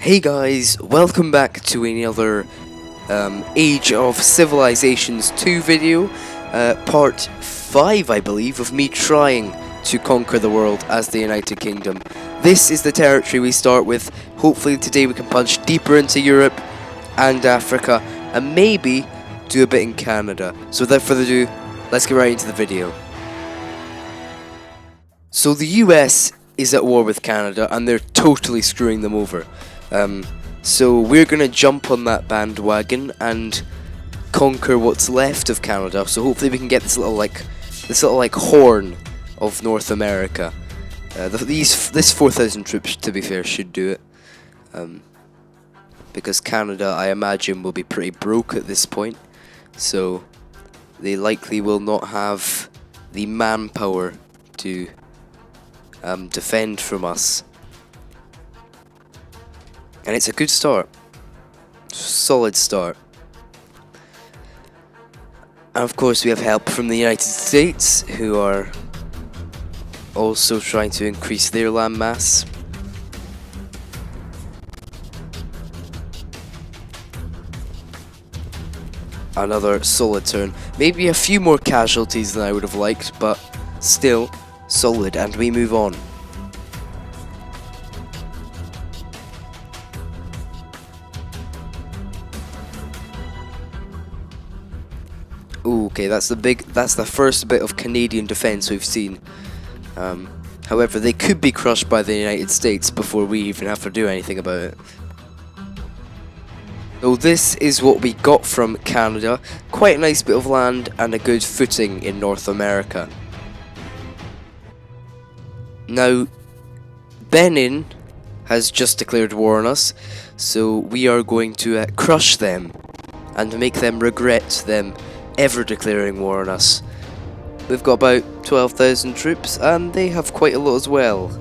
Hey guys, welcome back to another Age of Civilizations 2 video, part 5 I believe, of me trying to conquer the world as the United Kingdom. This is the territory we start with. Hopefully today we can punch deeper into Europe and Africa, and maybe do a bit in Canada. So without further ado, let's get right into the video. So the US is at war with Canada, and they're totally screwing them over. So we're gonna jump on that bandwagon and conquer what's left of Canada. So hopefully we can get this little horn of North America. This 4,000 troops, to be fair, should do it. Because Canada, I imagine, will be pretty broke at this point. So they likely will not have the manpower to defend from us. And it's a good start. Solid start. And of course we have help from the United States, who are also trying to increase their land mass. Another solid turn. Maybe a few more casualties than I would have liked, but still solid, and we move on. Ooh, okay, that's the first bit of Canadian defense we've seen. However, they could be crushed by the United States before we even have to do anything about it. So this is what we got from Canada. Quite a nice bit of land and a good footing in North America. Now, Benin has just declared war on us, so we are going to crush them and make them regret them ever declaring war on us. We've got about 12,000 troops, and they have quite a lot as well.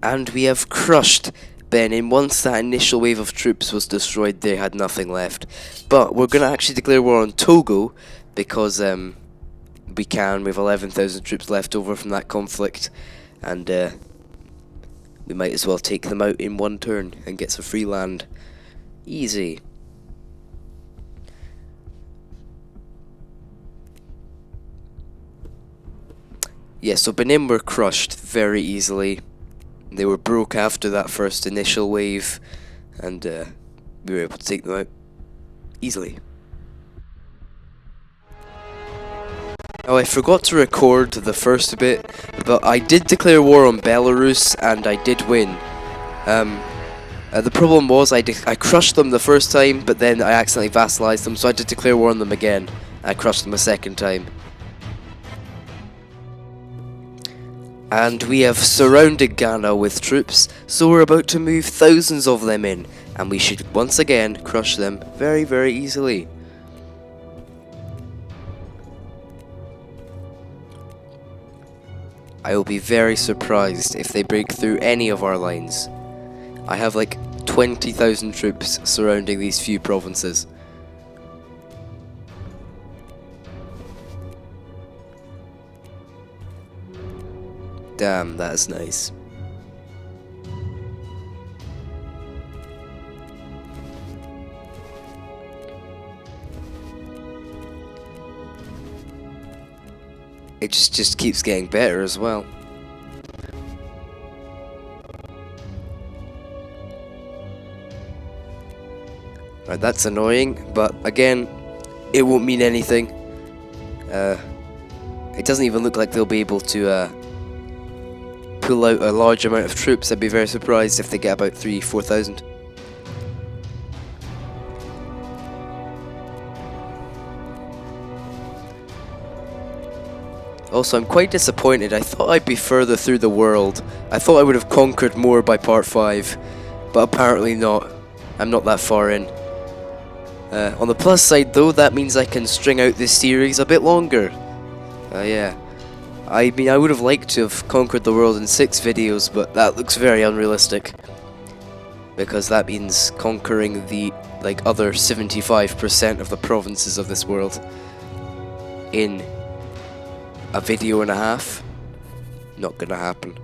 And we have crushed Benin. Once that initial wave of troops was destroyed, they had nothing left. But we're going to actually declare war on Togo, because we can. We have 11,000 troops left over from that conflict, and we might as well take them out in one turn and get some free land. Easy. Yeah, so Benin were crushed very easily. They were broke after that first initial wave, and we were able to take them out easily. Oh, I forgot to record the first bit, but I did declare war on Belarus, and I did win. The problem was I crushed them the first time, but then I accidentally vassalized them, so I had to declare war on them again. I crushed them a second time. And we have surrounded Ghana with troops, so we're about to move thousands of them in, and we should once again crush them very, very easily. I will be very surprised if they break through any of our lines. I have like 20,000 troops surrounding these few provinces. Damn, that is nice. It just keeps getting better as well. Right, that's annoying, but again, it won't mean anything. It doesn't even look like they'll be able to pull out a large amount of troops. I'd be very surprised if they get about 3,000-4,000. Also, I'm quite disappointed. I thought I'd be further through the world. I thought I would have conquered more by part 5, but apparently not. I'm not that far in. On the plus side though, that means I can string out this series a bit longer. Yeah. I mean, I would have liked to have conquered the world in 6 videos, but that looks very unrealistic. Because that means conquering the other 75% of the provinces of this world in a video and a half. Not gonna happen.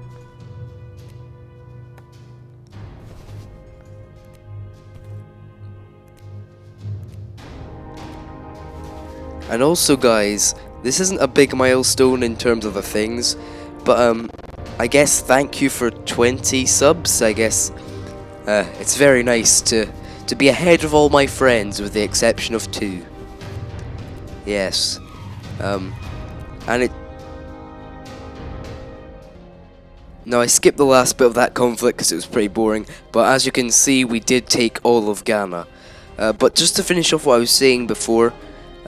And also, guys, this isn't a big milestone in terms of the things, but I guess thank you for 20 subs. I guess it's very nice to be ahead of all my friends, with the exception of 2. Yes, and it. Now, I skipped the last bit of that conflict because it was pretty boring, but as you can see, we did take all of Ghana. But just to finish off what I was saying before,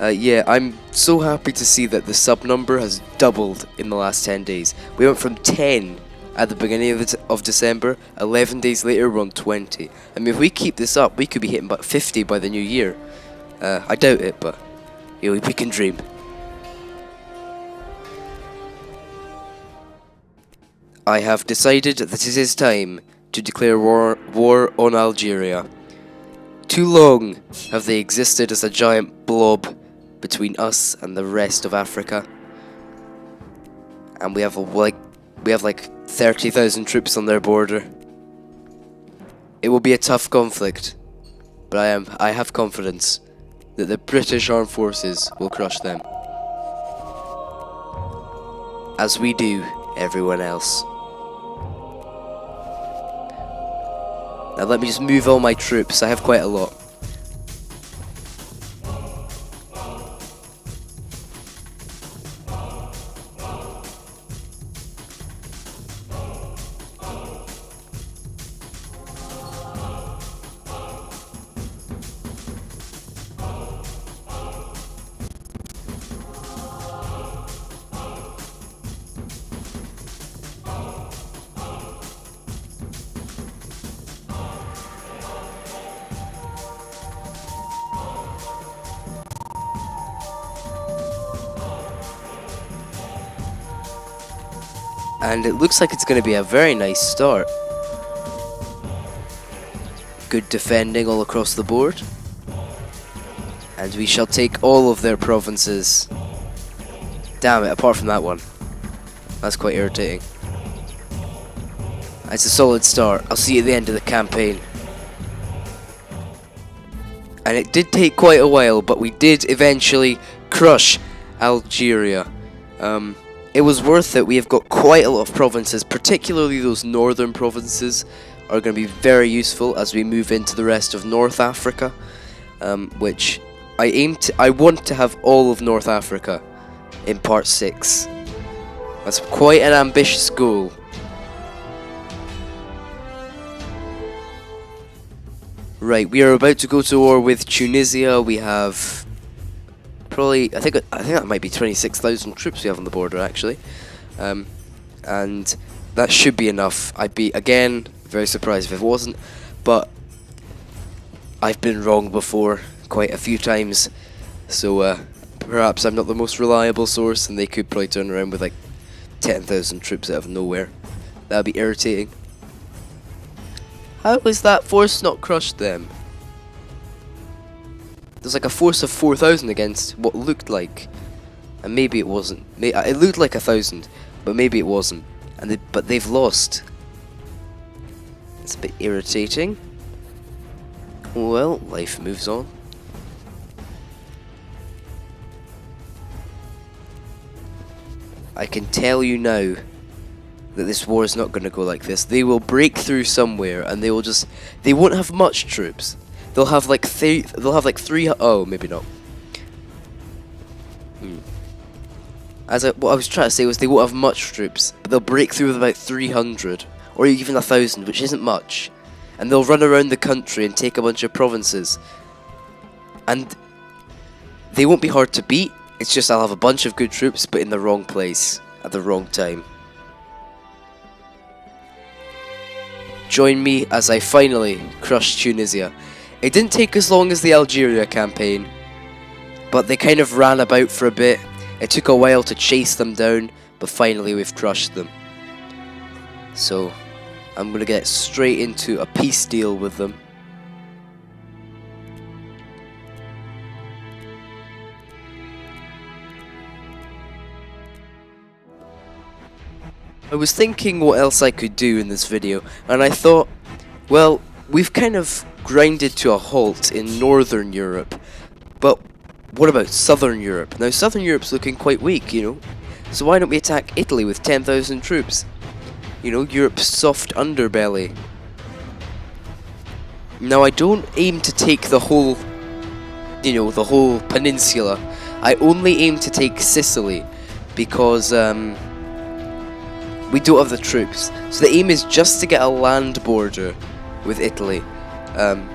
yeah, I'm so happy to see that the sub number has doubled in the last 10 days. We went from 10 at the beginning of December, 11 days later we're on 20. I mean, if we keep this up, we could be hitting about 50 by the new year. I doubt it, but you know, we can dream. I have decided that it is time to declare war on Algeria. Too long have they existed as a giant blob between us and the rest of Africa, and we have like 30,000 troops on their border. It will be a tough conflict, but I have confidence that the British Armed Forces will crush them, as we do everyone else. Now let me just move all my troops. I have quite a lot. And it looks like it's going to be a very nice start. Good defending all across the board. And we shall take all of their provinces. Damn it, apart from that one. That's quite irritating. It's a solid start. I'll see you at the end of the campaign. And it did take quite a while, but we did eventually crush Algeria. It was worth it. We have got quite a lot of provinces, particularly those northern provinces are going to be very useful as we move into the rest of North Africa, which I want to have all of North Africa in part 6. That's quite an ambitious goal. Right, we are about to go to war with Tunisia. We have probably, I think that might be 26,000 troops we have on the border actually, and that should be enough. I'd be again very surprised if it wasn't, but I've been wrong before quite a few times, so perhaps I'm not the most reliable source, and they could probably turn around with like 10,000 troops out of nowhere. That'd be irritating. How is that force not crushed them? There's like a force of 4,000 against what looked like, and maybe it wasn't. It looked like 1,000, but maybe it wasn't. But they've lost. It's a bit irritating. Well, life moves on. I can tell you now that this war is not going to go like this. They will break through somewhere, and they won't have much troops. They'll have like three. Oh, maybe not. What I was trying to say was they won't have much troops, but they'll break through with about 300 or even 1,000, which isn't much, and they'll run around the country and take a bunch of provinces. And they won't be hard to beat. It's just I'll have a bunch of good troops, but in the wrong place at the wrong time. Join me as I finally crush Tunisia. It didn't take as long as the Algeria campaign, but they kind of ran about for a bit. It took a while to chase them down, but finally we've crushed them. So I'm going to get straight into a peace deal with them. I was thinking what else I could do in this video, and I thought, well, we've kind of grinded to a halt in Northern Europe, but what about Southern Europe? Now, Southern Europe's looking quite weak, you know, so why don't we attack Italy with 10,000 troops? You know, Europe's soft underbelly. Now, I don't aim to take the whole, you know, the whole peninsula. I only aim to take Sicily, because, we don't have the troops. So the aim is just to get a land border with Italy. And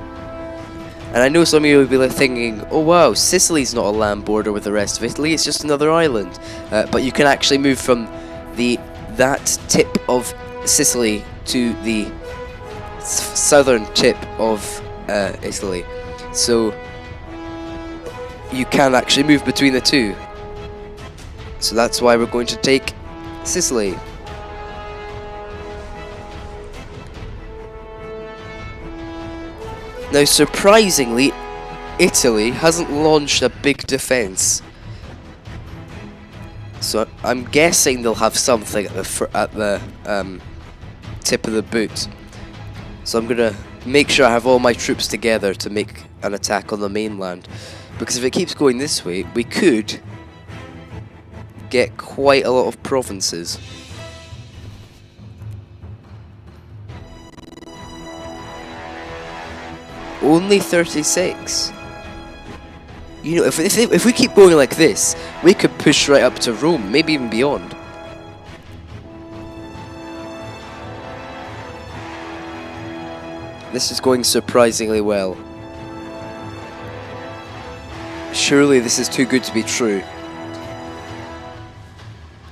I know some of you will be like thinking, oh wow, Sicily's not a land border with the rest of Italy, it's just another island. But you can actually move from that tip of Sicily to the southern tip of Italy. So you can actually move between the two. So that's why we're going to take Sicily. Now, surprisingly, Italy hasn't launched a big defense, so I'm guessing they'll have something at the tip of the boot. So I'm gonna make sure I have all my troops together to make an attack on the mainland, because if it keeps going this way, we could get quite a lot of provinces. Only 36. You know, if we keep going like this, we could push right up to Rome, maybe even beyond. This is going surprisingly well. Surely this is too good to be true.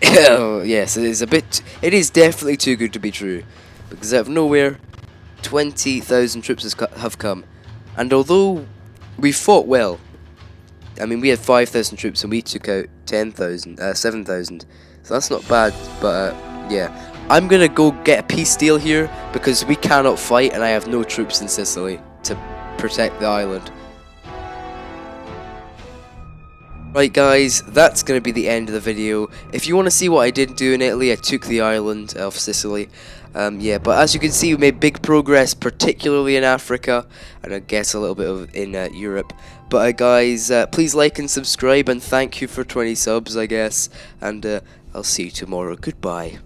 Oh, yes, it is a bit. It is definitely too good to be true, because out of nowhere, 20,000 troops have come. And although we fought well, I mean, we had 5,000 troops and we took out 7,000. So that's not bad, but yeah. I'm gonna go get a peace deal here because we cannot fight and I have no troops in Sicily to protect the island. Right guys, that's going to be the end of the video. If you want to see what I did do in Italy, I took the island of Sicily. Yeah, but as you can see, we made big progress, particularly in Africa, and I guess a little bit in Europe. But guys, please like and subscribe, and thank you for 20 subs, I guess. And I'll see you tomorrow. Goodbye.